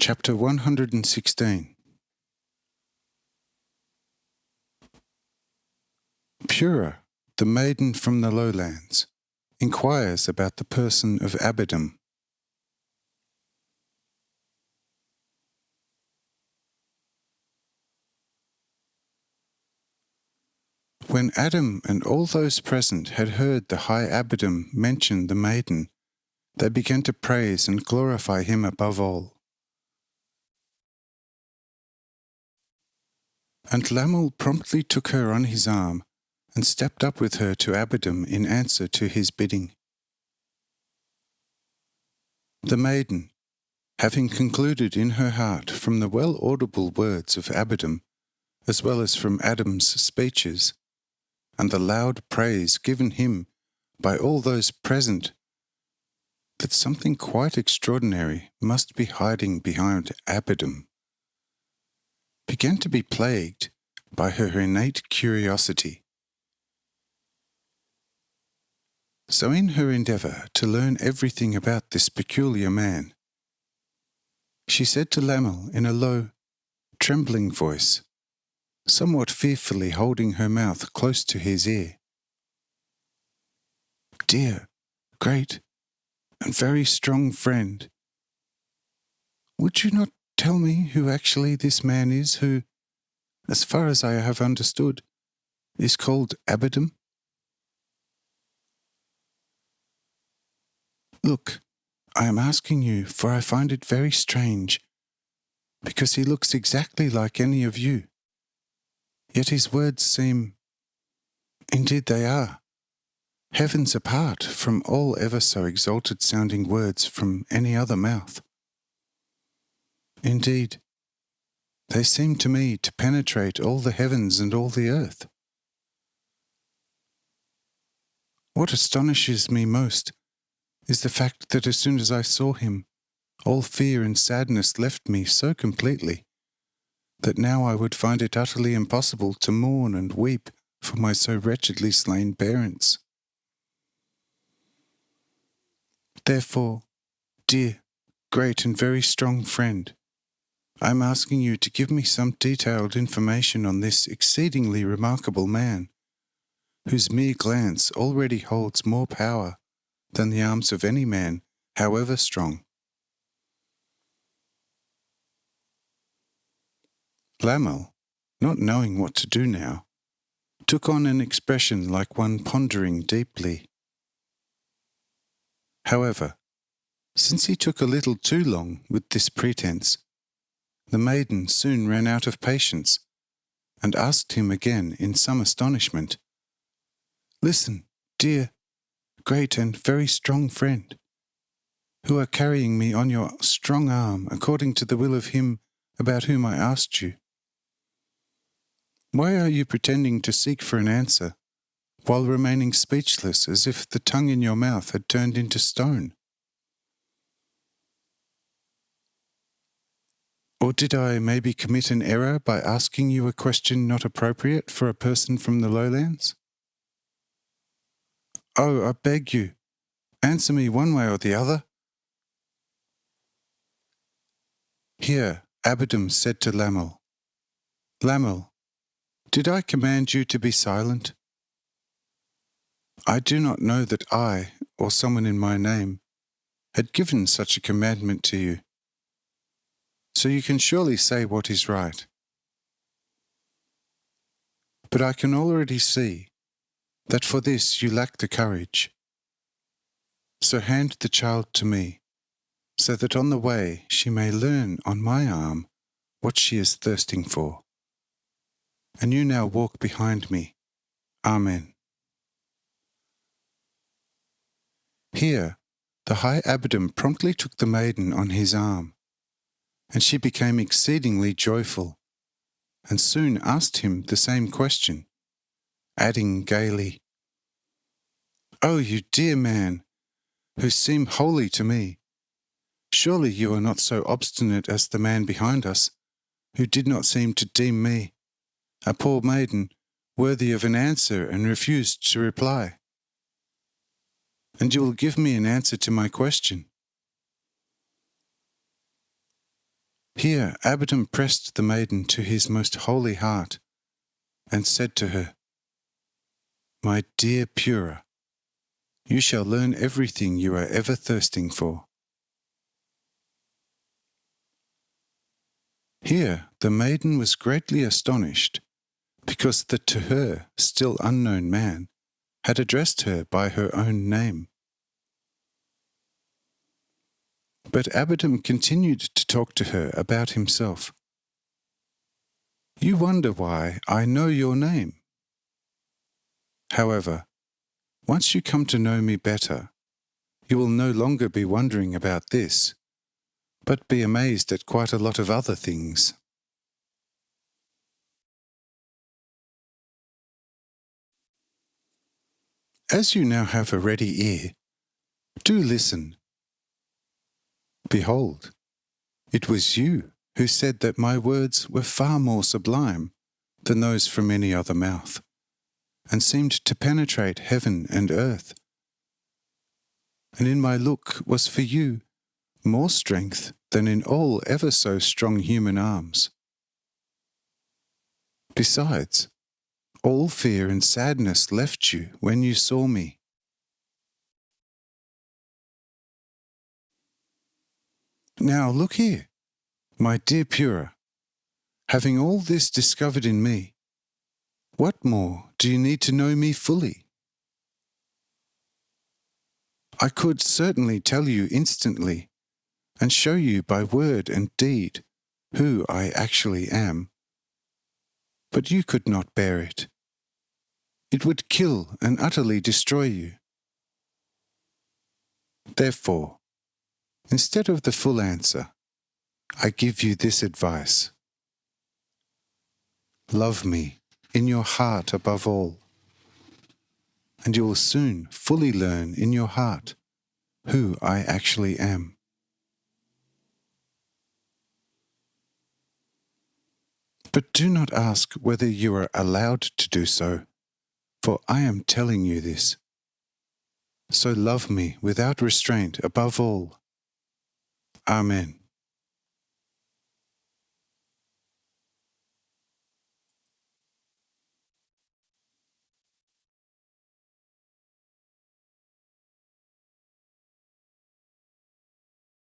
Chapter 116. Pura, the maiden from the lowlands, inquires about the person of Abidim. When Adam and all those present had heard the high Abidim mention the maiden, they began to praise and glorify him above all. And Lamel promptly took her on his arm and stepped up with her to Abidim in answer to his bidding. The maiden, having concluded in her heart from the well-audible words of Abidim, as well as from Adam's speeches, and the loud praise given him by all those present, that something quite extraordinary must be hiding behind Abidim, began to be plagued by her innate curiosity. So in her endeavour to learn everything about this peculiar man, she said to Lamel in a low, trembling voice, somewhat fearfully holding her mouth close to his ear, "Dear, great, and very strong friend, would you not tell me who actually this man is who, as far as I have understood, is called Abidim? Look, I am asking you, for I find it very strange, because he looks exactly like any of you. Yet his words seem, indeed they are, heavens apart from all ever so exalted-sounding words from any other mouth. Indeed, they seem to me to penetrate all the heavens and all the earth. What astonishes me most is the fact that as soon as I saw him, all fear and sadness left me so completely that now I would find it utterly impossible to mourn and weep for my so wretchedly slain parents. Therefore, dear, great and very strong friend, I am asking you to give me some detailed information on this exceedingly remarkable man, whose mere glance already holds more power than the arms of any man, however strong." Lamel, not knowing what to do now, took on an expression like one pondering deeply. However, since he took a little too long with this pretense, the maiden soon ran out of patience and asked him again in some astonishment, "Listen, dear, great and very strong friend, who are carrying me on your strong arm according to the will of him about whom I asked you. Why are you pretending to seek for an answer, while remaining speechless as if the tongue in your mouth had turned into stone? Or did I maybe commit an error by asking you a question not appropriate for a person from the lowlands? Oh, I beg you, answer me one way or the other." Here Abidim said to Lamel, "Lamel, did I command you to be silent? I do not know that I, or someone in my name, had given such a commandment to you. So you can surely say what is right. But I can already see that for this you lack the courage. So hand the child to me, so that on the way she may learn on my arm what she is thirsting for. And you now walk behind me. Amen." Here the high Abidim promptly took the maiden on his arm, and she became exceedingly joyful, and soon asked him the same question, adding gaily, "Oh, you dear man, who seem holy to me, surely you are not so obstinate as the man behind us, who did not seem to deem me, a poor maiden, worthy of an answer and refused to reply. And you will give me an answer to my question." Here Abbedam pressed the maiden to his most holy heart and said to her, "My dear Pura, you shall learn everything you are ever thirsting for." Here the maiden was greatly astonished, because the to her still unknown man had addressed her by her own name. But Abbedam continued to talk to her about himself. "You wonder why I know your name. However, once you come to know me better, you will no longer be wondering about this, but be amazed at quite a lot of other things." As you now have a ready ear, do listen. Behold, it was you who said that my words were far more sublime than those from any other mouth, and seemed to penetrate heaven and earth. And in my look was for you more strength than in all ever so strong human arms. Besides, all fear and sadness left you when you saw me. Now look here, my dear Pura, having all this discovered in me, what more do you need to know me fully? I could certainly tell you instantly, and show you by word and deed who I actually am, but you could not bear it. It would kill and utterly destroy you. Therefore, instead of the full answer, I give you this advice. Love me in your heart above all, and you will soon fully learn in your heart who I actually am. But do not ask whether you are allowed to do so, for I am telling you this. So love me without restraint above all. Amen.